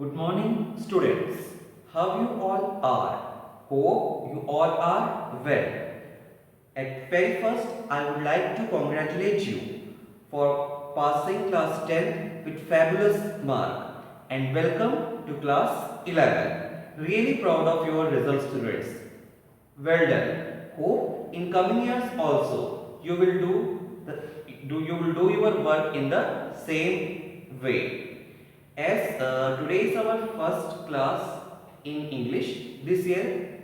Good morning, students. How you all are? Hope you all are well. At very first, I would like to congratulate you for passing class 10 with fabulous mark and welcome to class 11. Really proud of your results, students. Well done. Hope in coming years also you will do your work in the same way. As today is our first class in English, this year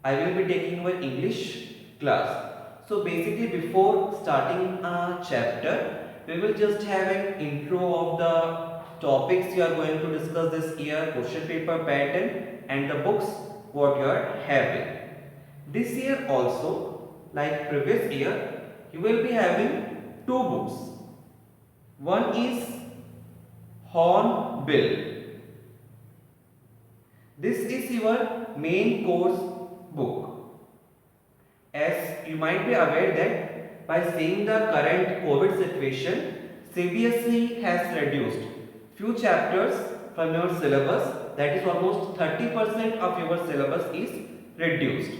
I will be taking our English class. So basically, before starting a chapter, we will just have an intro of the topics you are going to discuss this year, question paper pattern, and the books what you are having. This year also, like previous year, you will be having two books. One is Hornbill. This is your main course book. As you might be aware that by seeing the current COVID situation, CBSE has reduced few chapters from your syllabus, that is almost 30% of your syllabus is reduced.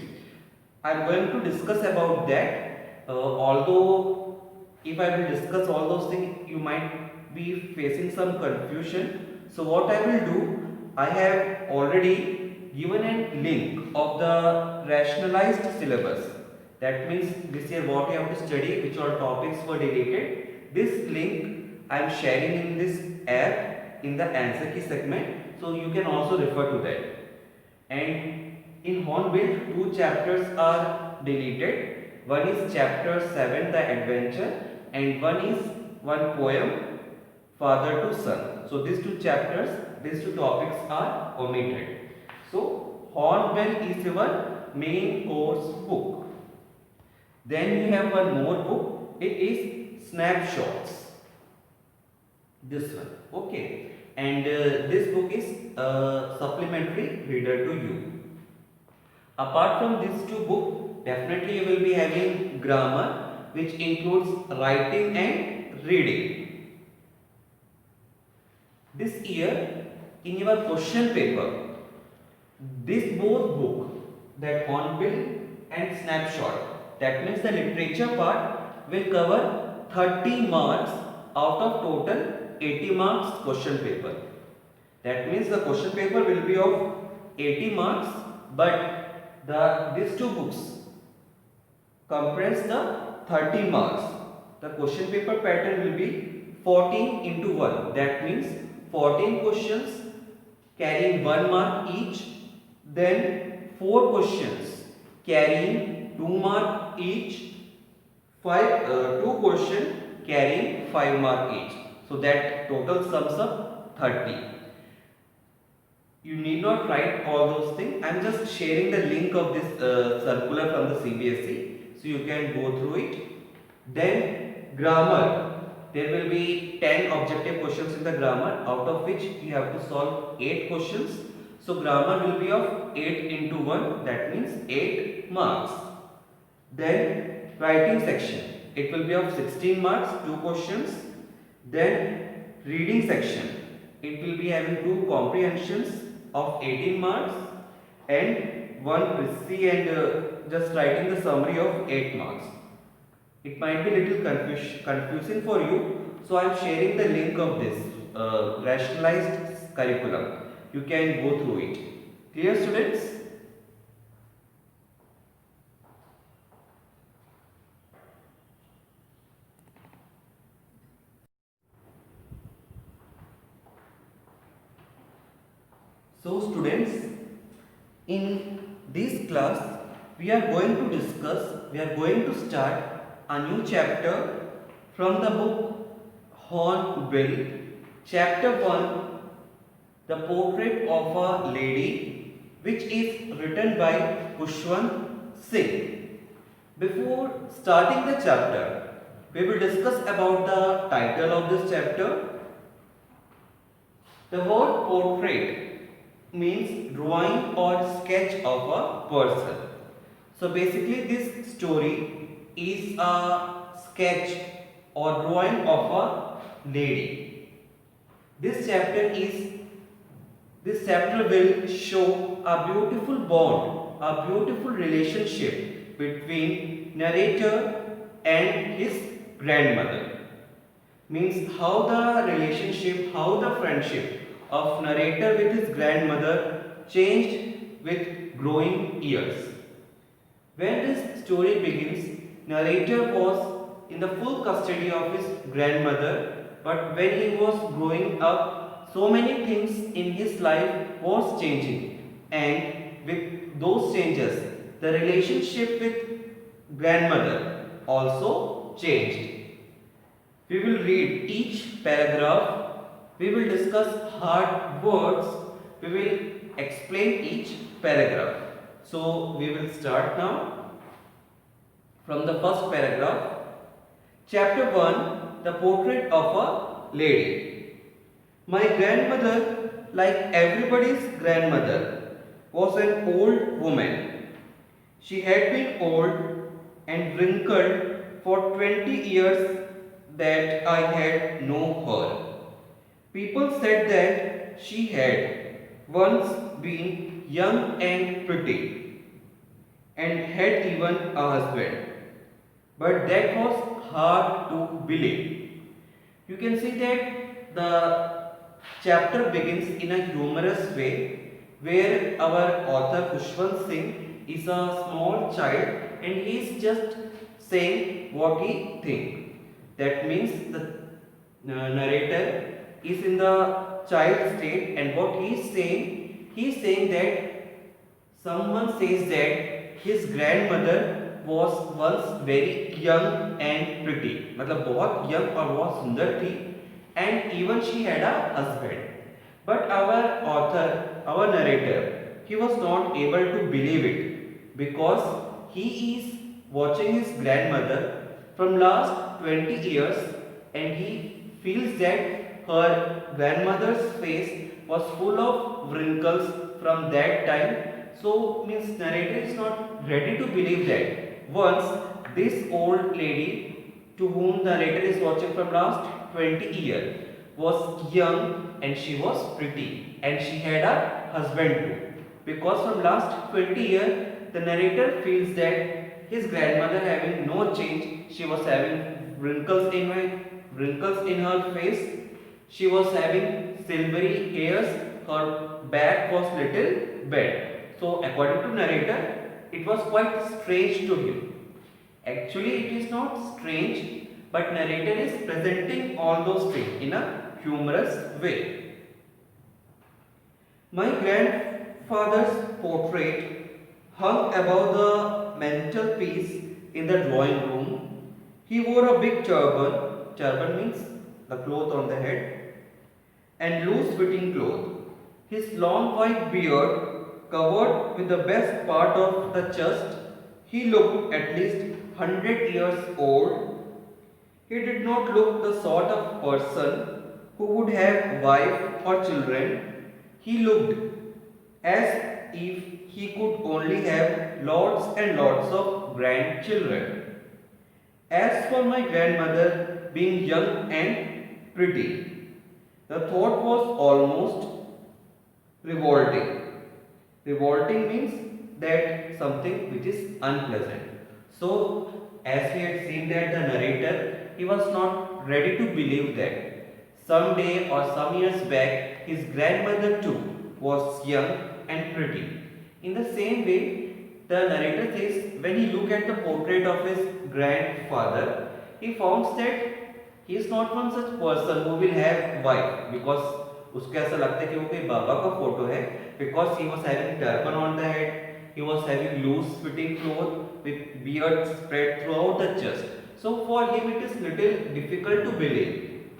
I am going to discuss about that. Although if I will discuss all those things, you might be facing some confusion. So what I will do, I have already given a link of the rationalized syllabus. That means this year what you have to study, which all topics were deleted. This link I am sharing in this app in the answer key segment. So you can also refer to that. And in Hornbill, two chapters are deleted. One is chapter 7, the adventure, and one is one poem, father to son. So these two chapters, these two topics are omitted. So Hornbill is your main course book. Then you have one more book. It is Snapshots. This one. Okay. And this book is a supplementary reader to you. Apart from these two books, definitely you will be having grammar, which includes writing and reading. This year, in your question paper, this both book, that Hornbill and Snapshot, that means the literature part will cover 30 marks out of total 80 marks question paper. That means the question paper will be of 80 marks, but these two books comprise the 30 marks. The question paper pattern will be 14 into 1. That means 14 questions carrying 1 mark each. Then 4 questions carrying 2 mark each. 2 questions carrying 5 mark each. So that total sums up 30. You need not write all those things. I am just sharing the link of this circular from the CBSE, so you can go through it. Then grammar. There will be 10 objective questions in the grammar, out of which you have to solve 8 questions. So grammar will be of 8 into 1, that means 8 marks. Then writing section. It will be of 16 marks, 2 questions. Then reading section. It will be having 2 comprehensions of 18 marks and 1 précis and just writing the summary of 8 marks. It might be little confusing for you, so I am sharing the link of this rationalized curriculum. You can go through it. Clear, students? So students, in this class we are going to start a new chapter from the book Hornbill. Chapter 1, The Portrait of a Lady, which is written by Khushwant Singh. Before starting the chapter, we will discuss about the title of this chapter. The word portrait means drawing or sketch of a person. So basically this story is a sketch or drawing of a lady. This chapter is This chapter will show a beautiful bond, a beautiful relationship between narrator and his grandmother. Means how the relationship, how the friendship of narrator with his grandmother changed with growing years. When this story begins, narrator was in the full custody of his grandmother, but when he was growing up, so many things in his life was changing, and with those changes, the relationship with grandmother also changed. We will read each paragraph, we will discuss hard words, we will explain each paragraph. So we will start now from the first paragraph. Chapter 1, the portrait of a lady. My grandmother, like everybody's grandmother, was an old woman. She had been old and wrinkled for 20 years that I had known her. People said that she had once been young and pretty and had even a husband. But that was hard to believe. You can see that the chapter begins in a humorous way where our author Khushwant Singh is a small child and he is just saying what he thinks. That means the narrator is in the child state and what he is saying that someone says that his grandmother was once very young and pretty. मतलब बहुत young और बहुत सुंदर थी and even she had a husband. But our author, our narrator, he was not able to believe it because he is watching his grandmother from last 20 years and he feels that her grandmother's face was full of wrinkles from that time. So means narrator is not ready to believe that once this old lady to whom the narrator is watching from last 20 years was young and she was pretty and she had a husband too. Because from last 20 years the narrator feels that his grandmother having no change, she was having wrinkles in her face, she was having silvery hairs, her back was little bent. So according to narrator, it was quite strange to him. Actually, it is not strange, but narrator is presenting all those things in a humorous way. My grandfather's portrait hung above the mantelpiece in the drawing room. He wore a big turban. Turban means the cloth on the head and loose fitting cloth. His long white beard covered with the best part of the chest, he looked at least 100 years old. He did not look the sort of person who would have wife or children. He looked as if he could only have lots and lots of grandchildren. As for my grandmother being young and pretty, the thought was almost revolting. Revolting means that something which is unpleasant. So, as we had seen that the narrator, he was not ready to believe that someday or some years back, his grandmother too was young and pretty. In the same way, the narrator says when he looked at the portrait of his grandfather, he found that he is not one such person who will have wife because उसको ऐसा लगता है कि वो कोई बाबा का photo है because he was having turban on the head, he was having loose fitting cloth with beard spread throughout the chest. So for him it is little difficult to believe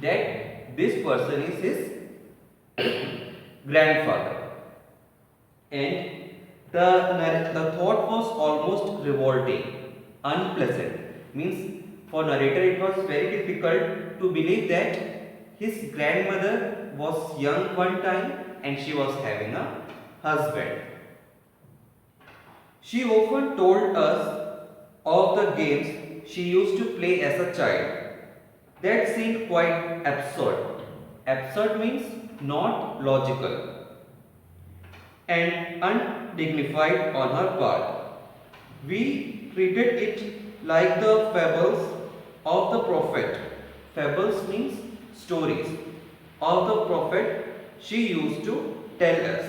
that this person is his grandfather. And the thought was almost revolting, unpleasant. Means for narrator it was very difficult to believe that his grandmother was young one time and she was having a husband. She often told us of the games she used to play as a child. That seemed quite absurd. Absurd means not logical. and undignified on her part. We treated it like the fables of the prophet. Fables means stories of the prophet she used to tell us.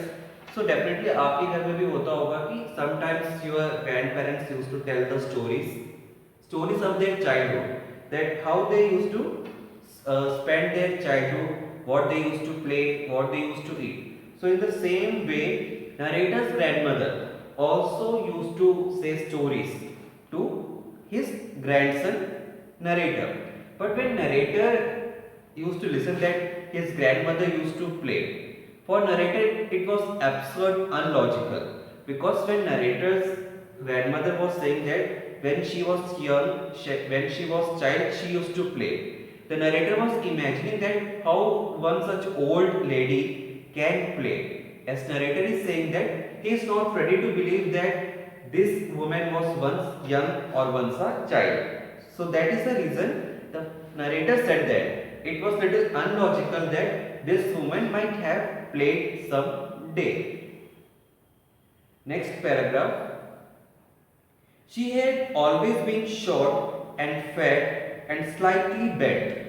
So definitely आपके घर में भी होता होगा कि sometimes your grandparents used to tell the stories of their childhood, that how they used to spend their childhood, what they used to play, what they used to eat. So in the same way, narrator's grandmother also used to say stories to his grandson narrator. But when narrator used to listen that his grandmother used to play, for narrator it was absurd, unlogical. Because when narrator's grandmother was saying that when she was young, when she was child, she used to play. The narrator was imagining that how one such old lady can play. As narrator is saying that he is not ready to believe that this woman was once young or once a child. So that is the reason the narrator said that it was little unlogical that this woman might have played some day. Next paragraph. She had always been short and fat and slightly bent.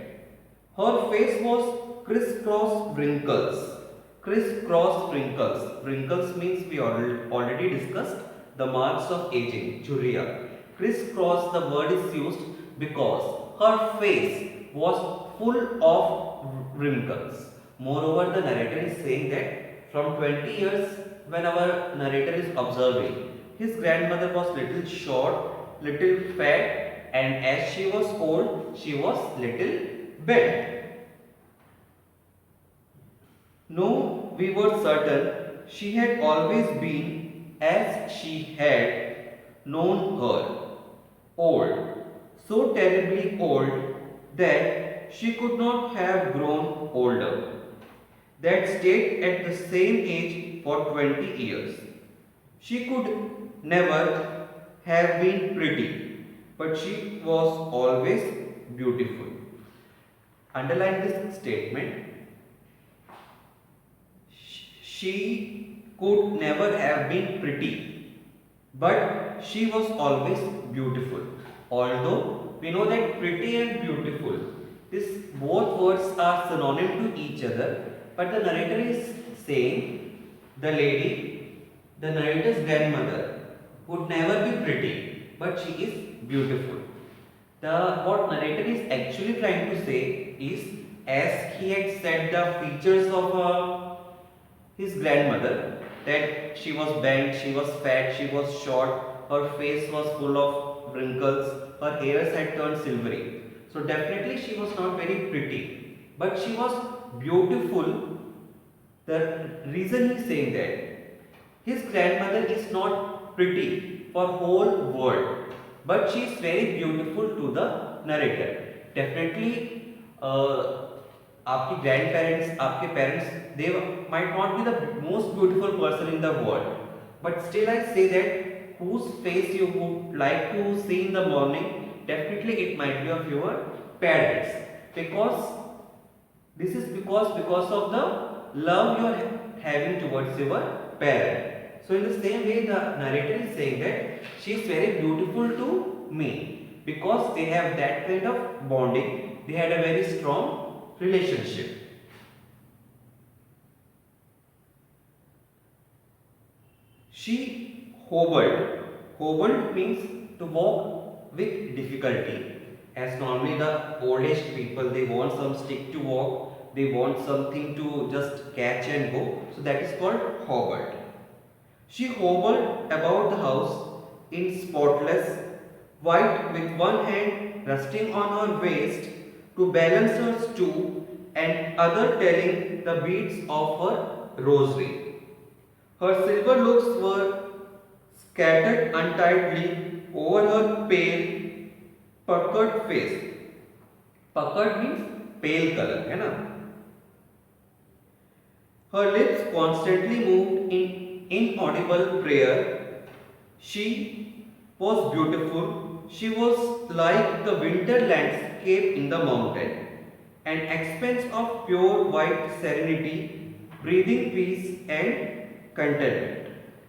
Her face was crisscross wrinkles. Crisscross wrinkles. Wrinkles means we already discussed the marks of aging, Juria. Crisscross, the word is used because her face was full of wrinkles. Moreover, the narrator is saying that from 20 years, when our narrator is observing, his grandmother was little short, little fat, and as she was old, she was little bent. No, we were certain she had always been as she had known her, old, so terribly old that she could not have grown older, that stayed at the same age for 20 years. She could never have been pretty, but she was always beautiful. Underline this statement. She could never have been pretty, but she was always beautiful. Although we know that pretty and beautiful, this both words are synonym to each other, but the narrator is saying the lady, the narrator's grandmother, would never be pretty, but she is beautiful. What narrator is actually trying to say is, as he had said the features of his grandmother, that she was bent, she was fat, she was short, her face was full of wrinkles, her hairs had turned silvery. So definitely she was not very pretty, but she was beautiful. The reason he is saying that his grandmother is not pretty for whole world, but she is very beautiful to the narrator. Definitely आपकी grandparents, आपके parents, they might not be the most beautiful person in the world, but still I say that whose face you would like to see in the morning, definitely it might be of your parents, because this is because of the love you are having towards your parent. So in the same way, the narrator is saying that she is very beautiful to me, because they have that kind of bonding, they had a very strong relationship. She hobbled. Hobbled means to walk with difficulty. As normally the old age people, they want some stick to walk, they want something to just catch and go. So that is called hobbled. She hobbled about the house in spotless white, with one hand resting on her waist to balance her stool and other telling the beads of her rosary. Her silver looks were scattered untidily over her pale, puckered face. Puckered means pale color, है ना? Her lips constantly moved in inaudible prayer. She was beautiful. She was like the winter landscape in the mountain, an expanse of pure white serenity, breathing peace and contentment.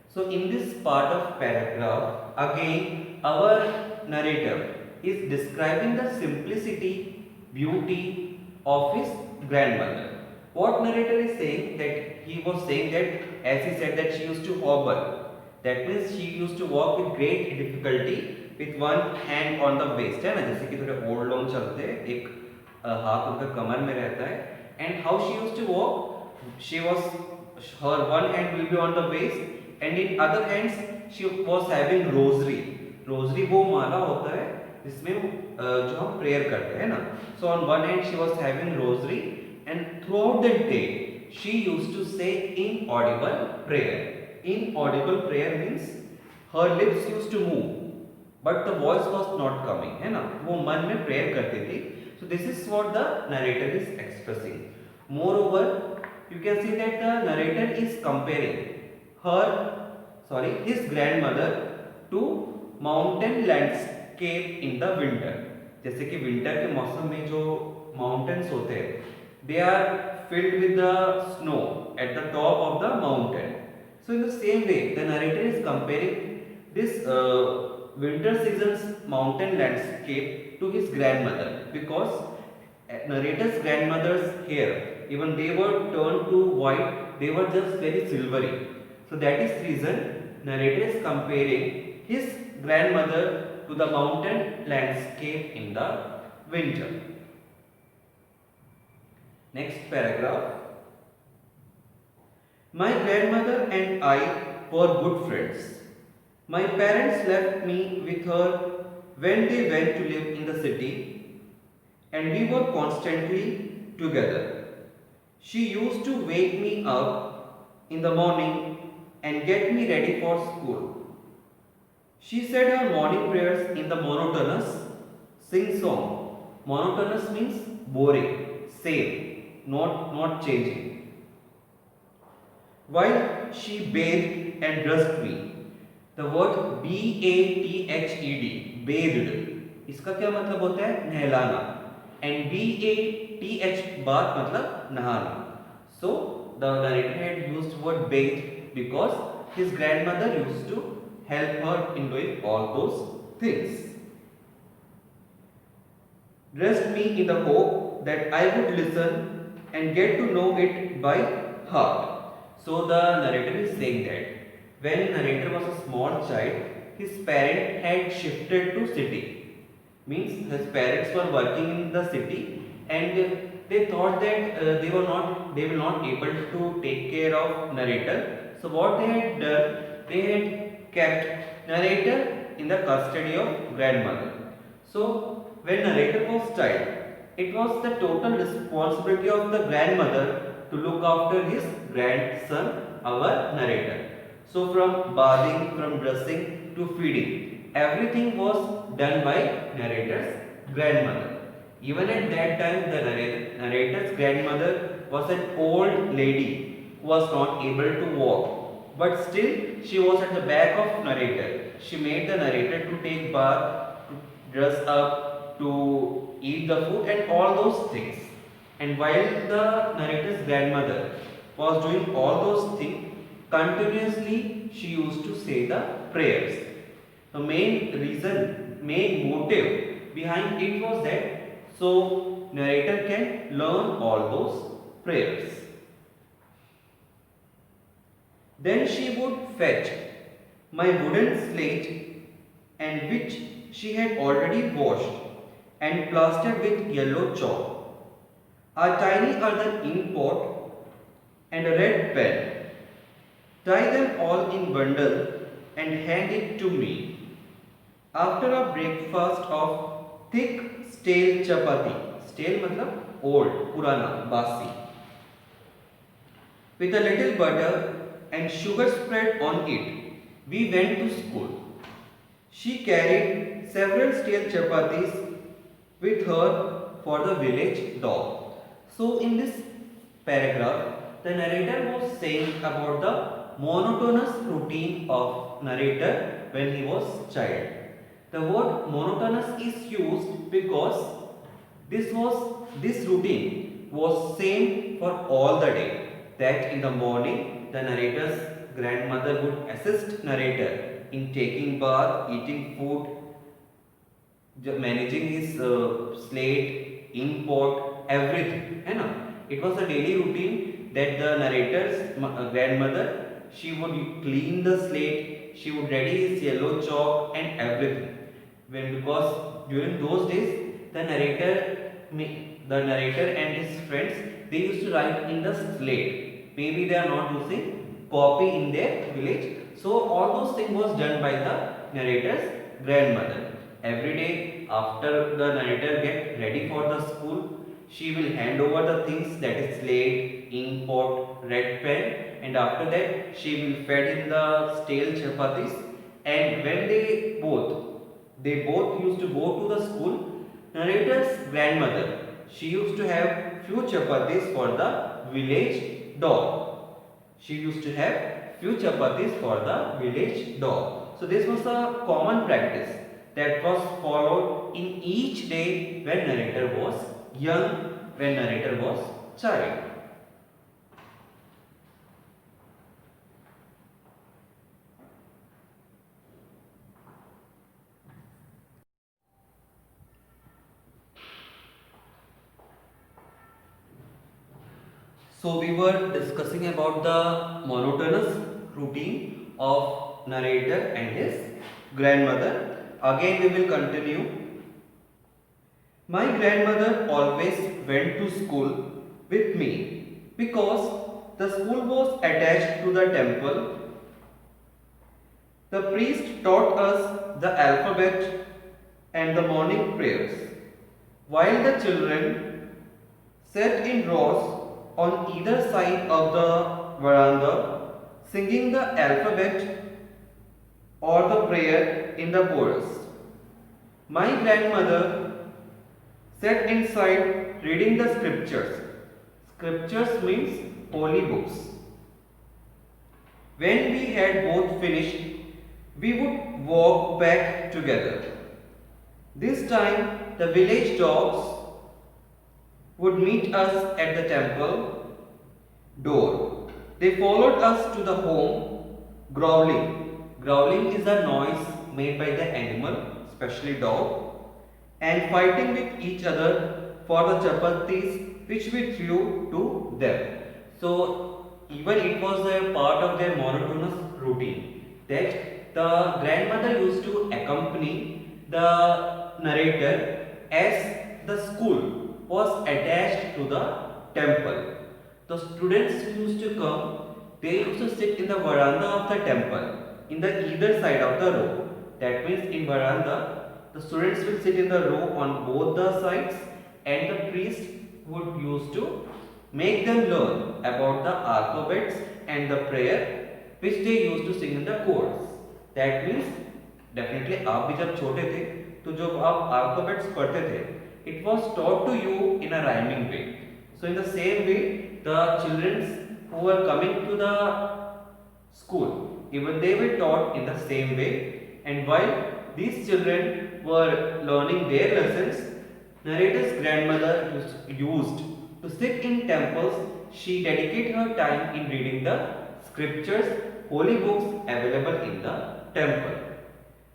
So in this part of paragraph, again our narrator is describing the simplicity, beauty of his grandmother. What narrator is saying, that he was saying that, as he said, that she used to hobble. That means she used to walk with great difficulty with one hand on the waist, है ना, जैसे कि थोड़े old लोग चलते हैं, एक हाथ उनका कमर में रहता है. And how she used to walk, she was, her one hand will be on the waist and in other hands she was having rosary. Rosary वो माला होता है जिसमें जो हम प्रेयर करते हैं ना. So on one hand she was having rosary and throughout the day she used to say inaudible prayer. Inaudible prayer means her lips used to move but the voice was not coming, है ना, वो मन में prayer करती थी. So this is what the narrator is expressing. Moreover, you can see that the narrator is comparing his grandmother to mountain landscape in the winter. जैसे कि winter के मौसम में जो mountains होते हैं, they are filled with the snow at the top of the mountain. So in the same way, the narrator is comparing this winter season's mountain landscape to his grandmother, because narrator's grandmother's hair, even they were turned to white, they were just very silvery. So that is reason narrator is comparing his grandmother to the mountain landscape in the winter. Next paragraph. My grandmother and I were good friends. My parents left me with her when they went to live in the city, and we were constantly together. She used to wake me up in the morning and get me ready for school. She said her morning prayers in the monotonous sing-song. Monotonous means boring, same, not changing. While she bathed and dressed me. The word bathed, bathed, इसका क्या मतलब होता है? नहलाना. And bath, bath मतलब नहाना. So the narrator had used word bathed because his grandmother used to help her in doing all those things. Dressed me in the hope that I would listen and get to know it by heart. So the narrator is saying that when narrator was a small child, his parent had shifted to city. Means his parents were working in the city and they thought that they will not able to take care of narrator. So what they had done, they had kept narrator in the custody of grandmother. So when narrator was child, it was the total responsibility of the grandmother to look after his grandson, our narrator. So from bathing, from dressing to feeding, everything was done by narrator's grandmother. Even at that time, the narrator's grandmother was an old lady who was not able to walk. But still, she was at the back of narrator. She made the narrator to take bath, to dress up, to eat the food and all those things. And while the narrator's grandmother was doing all those things, continuously she used to say the prayers. The main motive behind it was that so narrator can learn all those prayers. Then she would fetch my wooden slate, and which she had already washed and plastered with yellow chalk, a tiny earthen ink pot and a red pen. Tie them all in bundle and hand it to me. After a breakfast of thick stale chapati, stale मतलब old, पुराना, basi, with a little butter and sugar spread on it, we went to school. She carried several stale chapatis with her for the village dog. So in this paragraph, the narrator was saying about the monotonous routine of narrator when he was child. The word monotonous is used because this routine was same for all the day. That in the morning the narrator's grandmother would assist narrator in taking bath, eating food, managing his slate, ink pot, everything. है ना? It was a daily routine that the narrator's grandmother, she would clean the slate, she would ready his yellow chalk and everything. Because during those days, the narrator and his friends, they used to write in the slate. Maybe they are not using copy in their village. So all those things was done by the narrator's grandmother. Every day after the narrator get ready for the school, she will hand over the things, that is slate, ink pot, red pen, and after that she will fed him the stale chapatis. And when they both used to go to the school, narrator's grandmother, she used to have few chapatis for the village dog. She used to have few chapatis for the village dog. So this was a common practice that was followed in each day when narrator was young, when narrator was child. So we were discussing about the monotonous routine of narrator and his grandmother. Again we will continue. My grandmother always went to school with me because the school was attached to the temple. The priest taught us the alphabet and the morning prayers, while the children sat in rows on either side of the veranda, singing the alphabet or the prayer in the chorus. My grandmother sat inside reading the scriptures. Scriptures means holy books. When we had both finished, we would walk back together. This time, the village dogs would meet us at the temple door. They followed us to the home, growling. Growling is the noise made by the animal, especially dog, and fighting with each other for the chapatis which we threw to them. So even it was a part of their monotonous routine that the grandmother used to accompany the narrator as the school was attached to the temple. The students used to come, they used to sit in the veranda of the temple, in the either side of the row. That means in veranda, the students will sit in the row on both the sides, and the priest would use to make them learn about the alphabets and the prayer which they used to sing in the chorus. That means definitely आप भी जब छोटे थे तो जब आप alphabets पढ़ते थे, it was taught to you in a rhyming way. So in the same way, the children who were coming to the school, even they were taught in the same way. And while these children were learning their lessons, narrator's grandmother used to sit in temples. She dedicated her time in reading the scriptures, holy books available in the temple.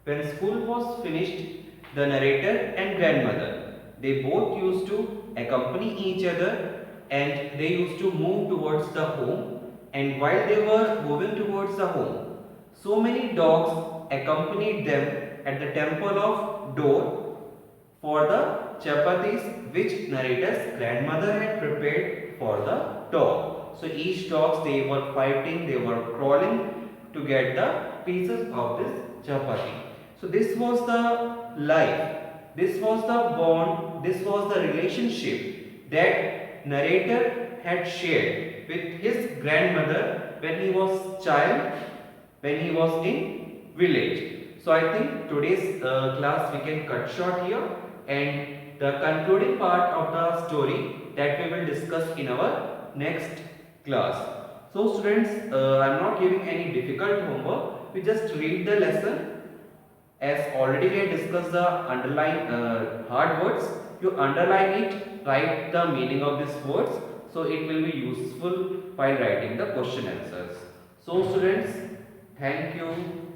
When school was finished, the narrator and grandmother, they both used to accompany each other and they used to move towards the home. And while they were moving towards the home, so many dogs accompanied them at the temple of door for the chapatis which narrator's grandmother had prepared for the dog. So each dogs, they were fighting, they were crawling to get the pieces of this chapati. So this was the life, this was the bond, this was the relationship that narrator had shared with his grandmother when he was child, when he was in village. So I think today's class we can cut short here, and the concluding part of the story that we will discuss in our next class. So students, I am not giving any difficult homework, we just read the lesson. As already we have discussed the underline hard words, you underline it, write the meaning of these words, so it will be useful while writing the question answers. So students, thank you.